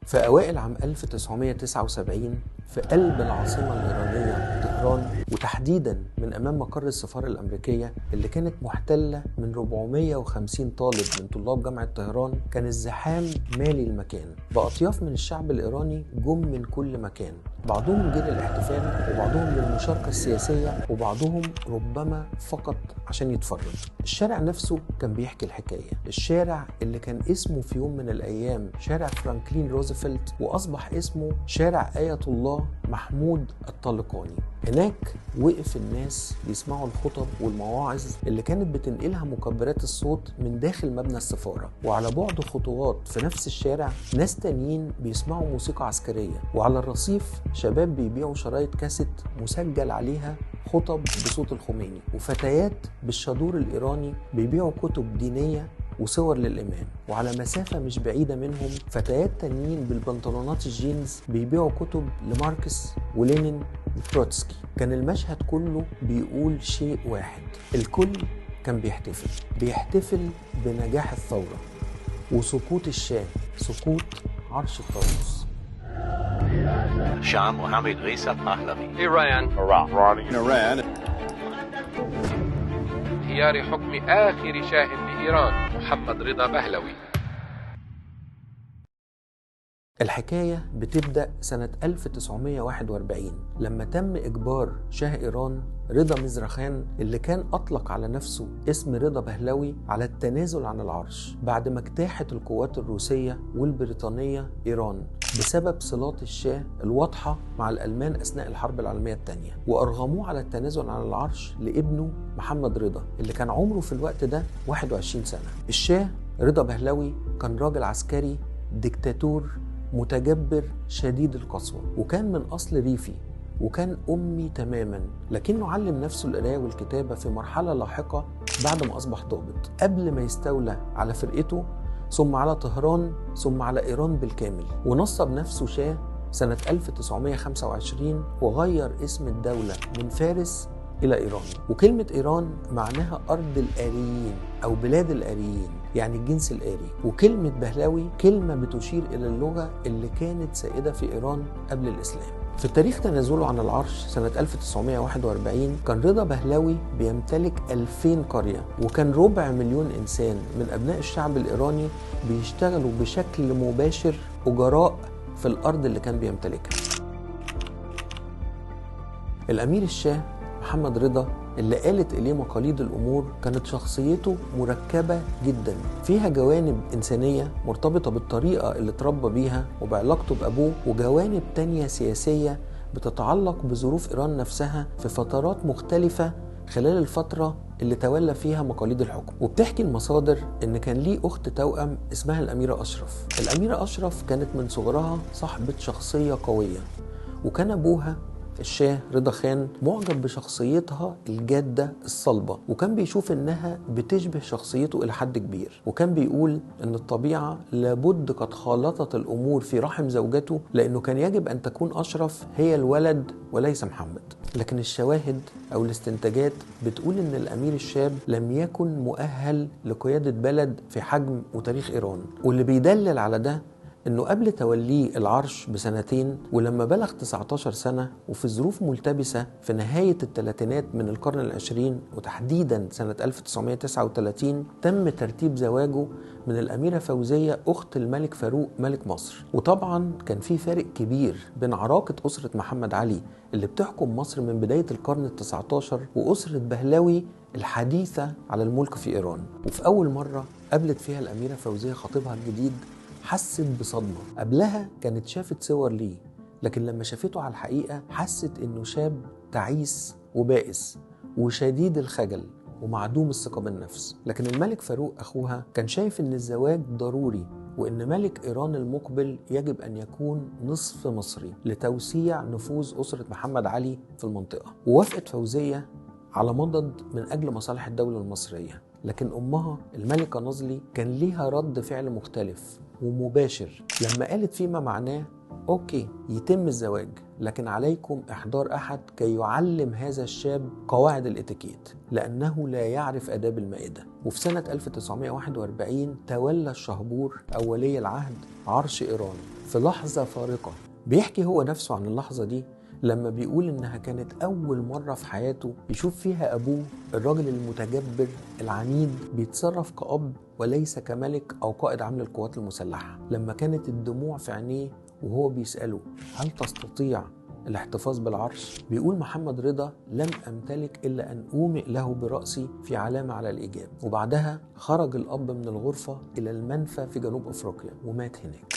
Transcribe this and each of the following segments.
في أوائل عام 1979 في قلب العاصمة الإيرانية طهران، وتحديداً من أمام مقر السفارة الأمريكية اللي كانت محتلة من 450 طالب من طلاب جامعة طهران، كان الزحام مالي المكان بأطياف من الشعب الإيراني جم من كل مكان، بعضهم جه للاحتفال وبعضهم للمشاركة السياسية وبعضهم ربما فقط عشان يتفرج. الشارع نفسه كان بيحكي الحكاية، الشارع اللي كان اسمه في يوم من الأيام شارع فرانكلين روزفلت وأصبح اسمه شارع آية الله محمود الطالقاني. هناك وقف الناس بيسمعوا الخطب والمواعظ اللي كانت بتنقلها مكبرات الصوت من داخل مبنى السفارة، وعلى بعد خطوات في نفس الشارع ناس تانيين بيسمعوا موسيقى عسكرية، وعلى الرصيف شباب بيبيعوا شرايط كاسيت مسجل عليها خطب بصوت الخميني، وفتيات بالشادور الإيراني بيبيعوا كتب دينية وصور للإمام، وعلى مسافة مش بعيدة منهم فتيات تانيين بالبنطلونات الجينز بيبيعوا كتب لماركس ولينين وتروتسكي. كان المشهد كله بيقول شيء واحد، الكل كان بيحتفل بنجاح الثورة وسقوط الشاه، سقوط عرش الطاووس. شام محمد رضا بهلوي. إيران. اختيار حكم آخر شاه لإيران محمد رضا بهلوي. الحكاية بتبدأ سنة 1941 لما تم إجبار شاه إيران رضا مزرخان اللي كان أطلق على نفسه اسم رضا بهلوي على التنازل عن العرش بعد ما اجتاحت القوات الروسية والبريطانية إيران بسبب صلات الشاه الواضحة مع الألمان أثناء الحرب العالمية الثانية، وأرغموه على التنازل عن العرش لابنه محمد رضا اللي كان عمره في الوقت ده 21 سنة. الشاه رضا بهلوي كان راجل عسكري ديكتاتور متجبر شديد القسوة، وكان من أصل ريفي وكان أمي تماما، لكنه علم نفسه القراية والكتابة في مرحلة لاحقة بعد ما أصبح ضابط قبل ما يستولى على فرقته ثم على طهران ثم على إيران بالكامل، ونصب نفسه شاه سنة 1925 وغير اسم الدولة من فارس إلى إيران. وكلمة إيران معناها أرض الآريين أو بلاد الآريين، يعني الجنس الآري، وكلمة بهلوي كلمة بتشير إلى اللغة اللي كانت سائدة في إيران قبل الإسلام. في تاريخ تنازله عن العرش سنة 1941 كان رضا بهلوي بيمتلك 2000 قرية، وكان 250,000 إنسان من أبناء الشعب الإيراني بيشتغلوا بشكل مباشر أجراء في الأرض اللي كان بيمتلكها. الأمير الشاه محمد رضا اللي قالت إليه مقاليد الأمور كانت شخصيته مركبة جدا، فيها جوانب إنسانية مرتبطة بالطريقة اللي اتربى بيها وبعلاقته بأبوه، وجوانب تانية سياسية بتتعلق بظروف إيران نفسها في فترات مختلفة خلال الفترة اللي تولى فيها مقاليد الحكم. وبتحكي المصادر إن كان ليه أخت توأم اسمها الأميرة أشرف. الأميرة أشرف كانت من صغرها صاحبة شخصية قوية، وكان أبوها الشاه رضا خان معجب بشخصيتها الجادة الصلبة، وكان بيشوف انها بتشبه شخصيته الى حد كبير، وكان بيقول ان الطبيعة لابد قد خالطت الامور في رحم زوجته، لانه كان يجب ان تكون اشرف هي الولد وليس محمد. لكن الشواهد او الاستنتاجات بتقول ان الامير الشاب لم يكن مؤهل لقيادة بلد في حجم وتاريخ ايران، واللي بيدلل على ده انه قبل توليه العرش بسنتين ولما بلغ 19 سنة وفي ظروف ملتبسة في نهاية الثلاثينات من القرن العشرين وتحديدا سنة 1939 تم ترتيب زواجه من الأميرة فوزية أخت الملك فاروق ملك مصر. وطبعا كان في فارق كبير بين عراقة أسرة محمد علي اللي بتحكم مصر من بداية القرن ال19 وأسرة بهلوي الحديثة على الملك في إيران. وفي أول مرة قابلت فيها الأميرة فوزية خطيبها الجديد حست بصدمة. قبلها كانت شافت صور ليه، لكن لما شافته على الحقيقة حست إنه شاب تعيس وبائس وشديد الخجل ومعدوم الثقة بالنفس. لكن الملك فاروق أخوها كان شايف إن الزواج ضروري، وإن ملك إيران المقبل يجب أن يكون نصف مصري لتوسيع نفوذ أسرة محمد علي في المنطقة. ووافقت فوزية على مضض من أجل مصالح الدولة المصرية، لكن أمها الملكة نازلي كان ليها رد فعل مختلف ومباشر لما قالت فيما معناه أوكي يتم الزواج، لكن عليكم إحضار أحد كي يعلم هذا الشاب قواعد الإتيكيت لأنه لا يعرف آداب المائدة. وفي سنة 1941 تولى الشهبور أو ولي العهد عرش إيران في لحظة فارقة. بيحكي هو نفسه عن اللحظة دي لما بيقول إنها كانت أول مرة في حياته يشوف فيها أبوه الراجل المتجبر العنيد بيتصرف كأب وليس كملك أو قائد عام للقوات المسلحة. لما كانت الدموع في عينيه وهو بيسأله هل تستطيع الاحتفاظ بالعرش؟ بيقول محمد رضا لم أمتلك إلا أن أومئ له برأسي في علامة على الإيجاب. وبعدها خرج الأب من الغرفة إلى المنفى في جنوب أفريقيا ومات هناك.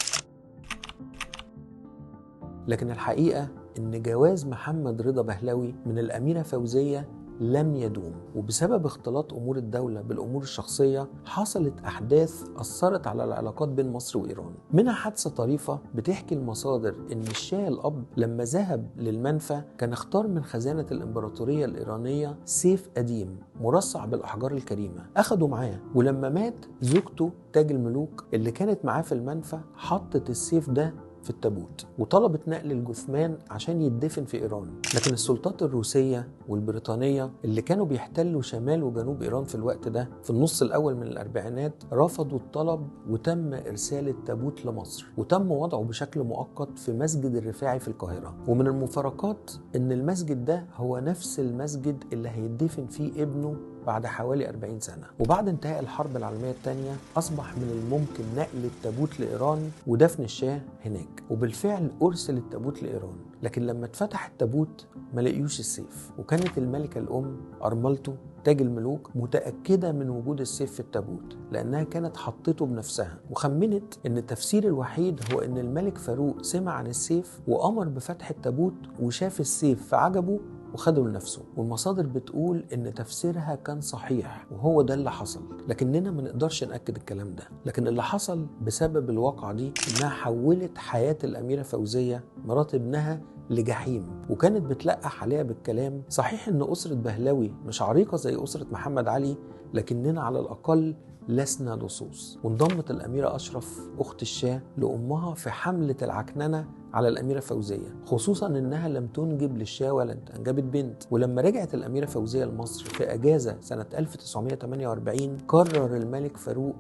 لكن الحقيقة إن جواز محمد رضا بهلوي من الأميرة فوزية لم يدوم، وبسبب اختلاط أمور الدولة بالأمور الشخصية حصلت أحداث أثرت على العلاقات بين مصر وإيران. منها حادثة طريفة بتحكي المصادر إن الشاه الأب لما ذهب للمنفى كان اختار من خزانة الإمبراطورية الإيرانية سيف قديم مرصع بالأحجار الكريمة أخده معاه، ولما مات زوجته تاج الملوك اللي كانت معاه في المنفى حطت السيف ده في التابوت وطلبت نقل الجثمان عشان يدفن في إيران. لكن السلطات الروسية والبريطانية اللي كانوا بيحتلوا شمال وجنوب إيران في الوقت ده في النص الأول من الأربعينات رفضوا الطلب، وتم إرسال التابوت لمصر وتم وضعه بشكل مؤقت في مسجد الرفاعي في القاهرة. ومن المفارقات إن المسجد ده هو نفس المسجد اللي هيدفن فيه ابنه بعد حوالي 40 سنة. وبعد انتهاء الحرب العالمية الثانية أصبح من الممكن نقل التابوت لإيران ودفن الشاه هناك، وبالفعل أرسل التابوت لإيران. لكن لما اتفتح التابوت ما لقيوش السيف، وكانت الملكة الأم أرملته تاج الملوك متأكدة من وجود السيف في التابوت لأنها كانت حطته بنفسها، وخمنت إن التفسير الوحيد هو إن الملك فاروق سمع عن السيف وأمر بفتح التابوت وشاف السيف فعجبه وخده لنفسه. والمصادر بتقول إن تفسيرها كان صحيح وهو ده اللي حصل، لكننا ما نقدرش نأكد الكلام ده. لكن اللي حصل بسبب الواقعة دي إنها حولت حياة الأميرة فوزية مرات ابنها لجحيم، وكانت بتلقح عليها بالكلام. صحيح إن أسرة بهلوي مش عريقة زي أسرة محمد علي، لكننا على الأقل لسنا لصوص. وانضمت الأميرة أشرف أخت الشاه لأمها في حملة العكننة على الأميرة فوزية، خصوصا إنها لم تنجب للشاه ولد، أنجبت بنت. ولما رجعت الأميرة فوزية لمصر في أجازة سنة 1948 قرر الملك فاروق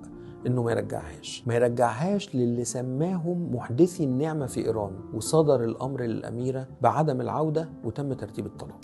إنه ما يرجعهاش للي سماهم محدثي النعمة في إيران، وصدر الأمر للأميرة بعدم العودة وتم ترتيب الطلاق.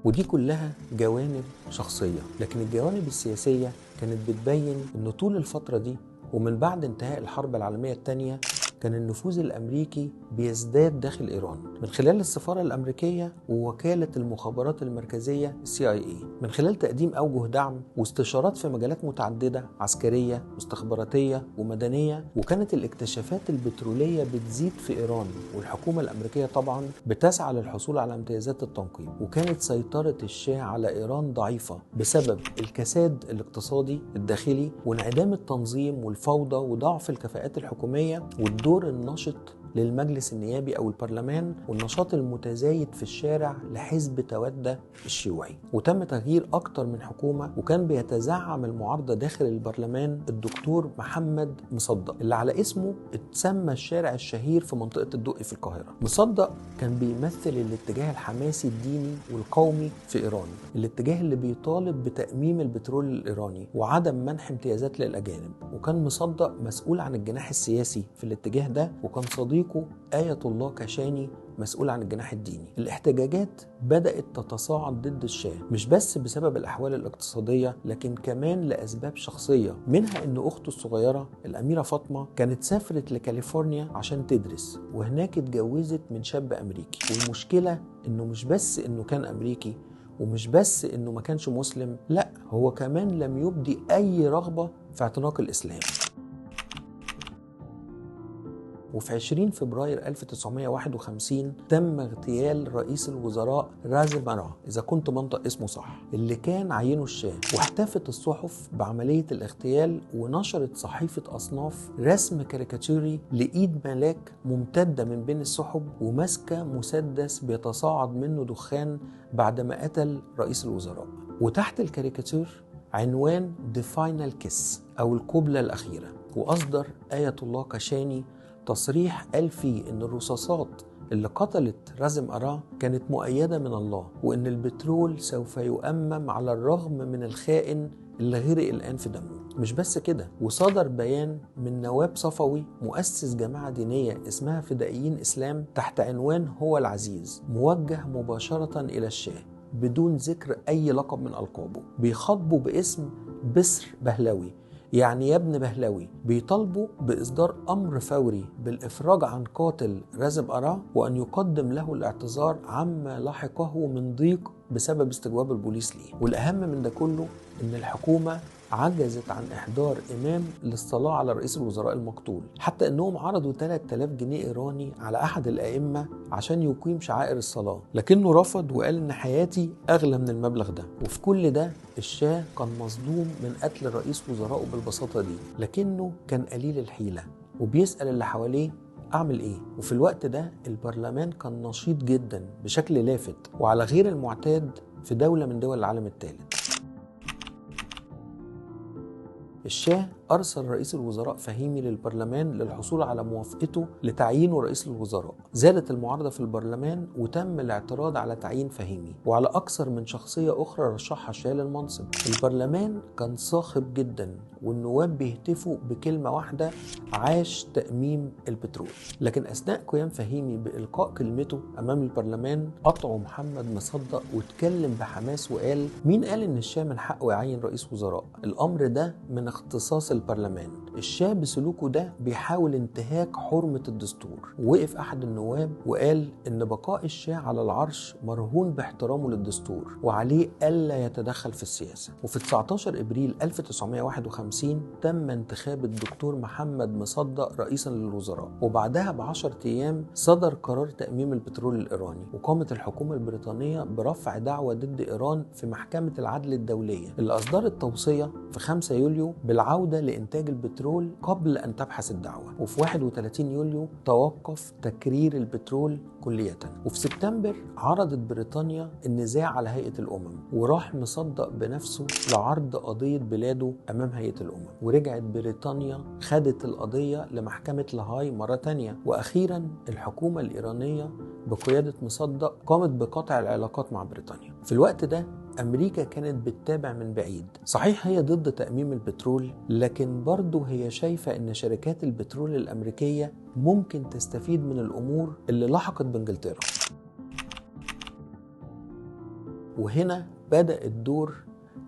ودي كلها جوانب شخصية، لكن الجوانب السياسية كانت بتبين إن طول الفترة دي ومن بعد انتهاء الحرب العالمية الثانية كان النفوذ الأمريكي بيزداد داخل إيران من خلال السفارة الأمريكية ووكالة المخابرات المركزية CIA، من خلال تقديم أوجه دعم واستشارات في مجالات متعددة عسكرية واستخباراتية ومدنية. وكانت الاكتشافات البترولية بتزيد في إيران، والحكومة الأمريكية طبعا بتسعى للحصول على امتيازات التنقيب. وكانت سيطرة الشاه على إيران ضعيفة بسبب الكساد الاقتصادي الداخلي وانعدام التنظيم والفوضى وضعف الكفاءات الحكومية والدور النشط للمجلس النيابي أو البرلمان والنشاط المتزايد في الشارع لحزب تودة الشيوعي. وتم تغيير أكتر من حكومة، وكان بيتزعم المعارضة داخل البرلمان الدكتور محمد مصدق اللي على اسمه اتسمى الشارع الشهير في منطقة الدقي في القاهرة. مصدق كان بيمثل الاتجاه الحماسي الديني والقومي في إيران، الاتجاه اللي بيطالب بتأميم البترول الإيراني وعدم منح امتيازات للأجانب. وكان مصدق مسؤول عن الجناح السياسي في الاتجاه ده، وكان صديقه آية الله كشاني مسؤول عن الجناح الديني. الاحتجاجات بدأت تتصاعد ضد الشاه مش بس بسبب الأحوال الاقتصادية، لكن كمان لأسباب شخصية، منها أن أخته الصغيرة الأميرة فاطمة كانت سافرت لكاليفورنيا عشان تدرس، وهناك اتجوزت من شاب أمريكي. والمشكلة أنه مش بس أنه كان أمريكي، ومش بس أنه ما كانش مسلم، لا هو كمان لم يبدي أي رغبة في اعتناق الإسلام. وفي 20 فبراير 1951 تم اغتيال رئيس الوزراء رازي مرا، إذا كنت منطق اسمه صح، اللي كان عينه الشاه. واحتفت الصحف بعملية الاغتيال، ونشرت صحيفة أصناف رسم كاريكاتوري لإيد ملاك ممتدة من بين السحب وماسكة مسدس بيتصاعد منه دخان بعدما قتل رئيس الوزراء. وتحت الكاريكاتور عنوان The Final Kiss أو القبلة الأخيرة. وأصدر آية الله كشاني تصريح قال فيه إن الرصاصات اللي قتلت رازم أراه كانت مؤيدة من الله، وإن البترول سوف يؤمم على الرغم من الخائن اللي غرق الآن في دمه. مش بس كده، وصدر بيان من نواب صفوي مؤسس جماعة دينية اسمها فدائيين إسلام تحت عنوان هو العزيز، موجه مباشرة إلى الشاه بدون ذكر أي لقب من ألقابه، بيخاطبوا باسم بسر بهلوي، يعني يا ابن بهلوي، بيطالبوا بإصدار أمر فوري بالإفراج عن قاتل رازم أراه، وأن يقدم له الاعتذار عما لحقه من ضيق بسبب استجواب البوليس ليه. والأهم من ده كله إن الحكومة عجزت عن إحضار إمام للصلاة على رئيس الوزراء المقتول، حتى إنهم عرضوا 3000 جنيه إيراني على أحد الأئمة عشان يقيم شعائر الصلاة، لكنه رفض وقال إن حياتي أغلى من المبلغ ده. وفي كل ده الشاه كان مصدوم من قتل رئيس وزرائه بالبساطة دي، لكنه كان قليل الحيلة وبيسأل اللي حواليه أعمل إيه؟ وفي الوقت ده البرلمان كان نشيط جدا بشكل لافت وعلى غير المعتاد في دولة من دول العالم الثالث. الشاه أرسل رئيس الوزراء فهيمي للبرلمان للحصول على موافقته لتعيينه رئيس الوزراء. زادت المعارضة في البرلمان وتم الاعتراض على تعيين فهيمي وعلى أكثر من شخصية أخرى رشحها الشاه للمنصب. البرلمان كان صاخب جدا والنواب بيهتفوا بكلمة واحدة: عاش تأميم البترول. لكن أثناء قيام فهيمي بإلقاء كلمته أمام البرلمان قطعه محمد مصدق واتكلم بحماس وقال: مين قال إن الشاه من حقه يعين رئيس وزراء؟ الأمر ده من اختصاص البرلمان. الشاه بسلوكه ده بيحاول انتهاك حرمة الدستور. وقف أحد النواب وقال إن بقاء الشاه على العرش مرهون باحترامه للدستور وعليه ألا يتدخل في السياسة. وفي 19 إبريل 1951 تم انتخاب الدكتور محمد مصدق رئيسا للوزراء، وبعدها ب10 أيام صدر قرار تأميم البترول الإيراني، وقامت الحكومة البريطانية برفع دعوى ضد إيران في محكمة العدل الدولية اللي أصدرت توصية في 5 يوليو بالعودة لإنتاج البترول قبل أن تبحث الدعوة. وفي 31 يوليو توقف تكرير البترول كلية. وفي سبتمبر عرضت بريطانيا النزاع على هيئة الأمم، وراح مصدق بنفسه لعرض قضية بلاده أمام هيئة الأمم، ورجعت بريطانيا خدت القضية لمحكمة لاهاي مرة تانية. وأخيرا الحكومة الإيرانية بقيادة مصدق قامت بقطع العلاقات مع بريطانيا. في الوقت ده أمريكا كانت بتتابع من بعيد. صحيح هي ضد تأميم البترول، لكن برضه هي شايفة إن شركات البترول الأمريكية ممكن تستفيد من الأمور اللي لحقت بإنجلترا. وهنا بدأ الدور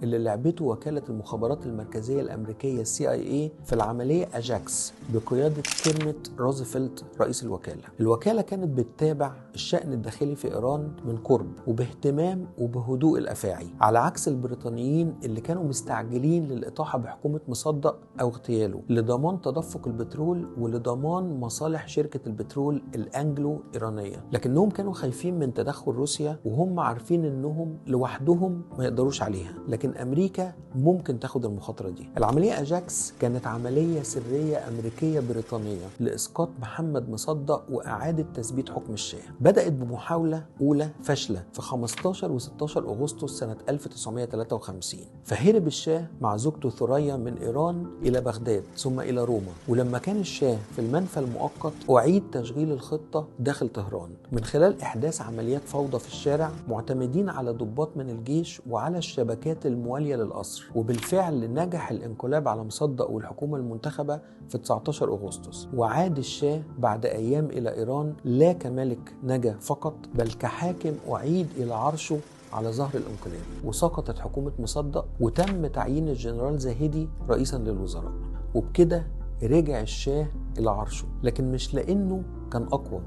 اللي لعبته وكالة المخابرات المركزية الأمريكية CIA في العملية أجاكس بقيادة كيرميت روزفلت رئيس الوكالة. الوكالة كانت بتتابع الشأن الداخلي في إيران من قرب وباهتمام وبهدوء الأفاعي، على عكس البريطانيين اللي كانوا مستعجلين للإطاحة بحكومة مصدق أو اغتياله لضمان تدفق البترول ولضمان مصالح شركة البترول الأنجلو إيرانية. لكنهم كانوا خايفين من تدخل روسيا وهم عارفين إنهم لوحدهم ما يقدروش عليها، لكن أمريكا ممكن تاخد المخاطرة دي. العملية أجاكس كانت عملية سرية أمريكية بريطانية لإسقاط محمد مصدق وإعادة تثبيت حكم الشاه. بدأت بمحاولة أولى فاشلة في 15 و16 أغسطس سنة 1953، فهرب الشاه مع زوجته ثريا من إيران إلى بغداد ثم إلى روما. ولما كان الشاه في المنفى المؤقت أعيد تشغيل الخطة داخل طهران من خلال إحداث عمليات فوضى في الشارع معتمدين على ضباط من الجيش وعلى الشبكات الموالية للقصر. وبالفعل نجح الانقلاب على مصدق والحكومة المنتخبة في 19 أغسطس، وعاد الشاه بعد أيام إلى إيران لا كملك نجا فقط بل كحاكم أعيد إلى عرشه على ظهر الانقلاب. وسقطت حكومة مصدق وتم تعيين الجنرال زاهدي رئيسا للوزراء، وبكده رجع الشاه إلى عرشه، لكن مش لأنه كان أقوى،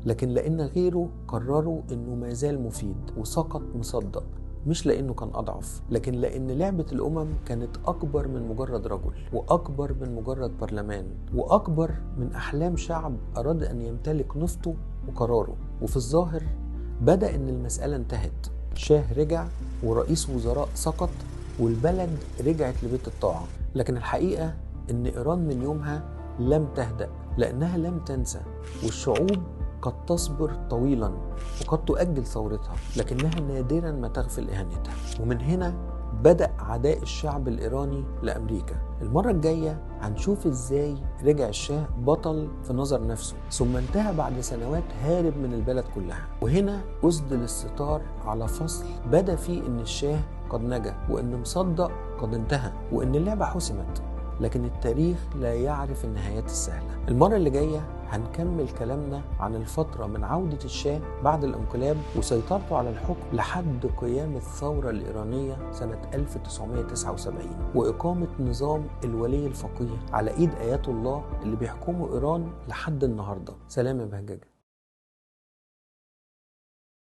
لكن لأن غيره قرروا أنه ما زال مفيد. وسقط مصدق مش لأنه كان أضعف، لكن لأن لعبة الأمم كانت أكبر من مجرد رجل، وأكبر من مجرد برلمان، وأكبر من أحلام شعب أراد أن يمتلك نفطه وقراره. وفي الظاهر بدأ أن المسألة انتهت، شاه رجع ورئيس وزراء سقط والبلد رجعت لبيت الطاعة. لكن الحقيقة أن إيران من يومها لم تهدأ، لأنها لم تنسى، والشعوب قد تصبر طويلا وقد تؤجل ثورتها، لكنها نادرا ما تغفل إهانتها. ومن هنا بدأ عداء الشعب الإيراني لأمريكا. المرة الجاية هنشوف إزاي رجع الشاه بطل في نظر نفسه، ثم انتهى بعد سنوات هارب من البلد كلها. وهنا أسدل الستار على فصل بدا فيه إن الشاه قد نجا، وإن مصدق قد انتهى، وإن اللعبة حسمت. لكن التاريخ لا يعرف النهايات السهلة. المرة اللي جاية هنكمل كلامنا عن الفترة من عودة الشاه بعد الانقلاب وسيطرته على الحكم لحد قيام الثورة الإيرانية سنة 1979 وإقامة نظام الولي الفقيه على إيد آيات الله اللي بيحكموا إيران لحد النهاردة. سلام يا بهججة.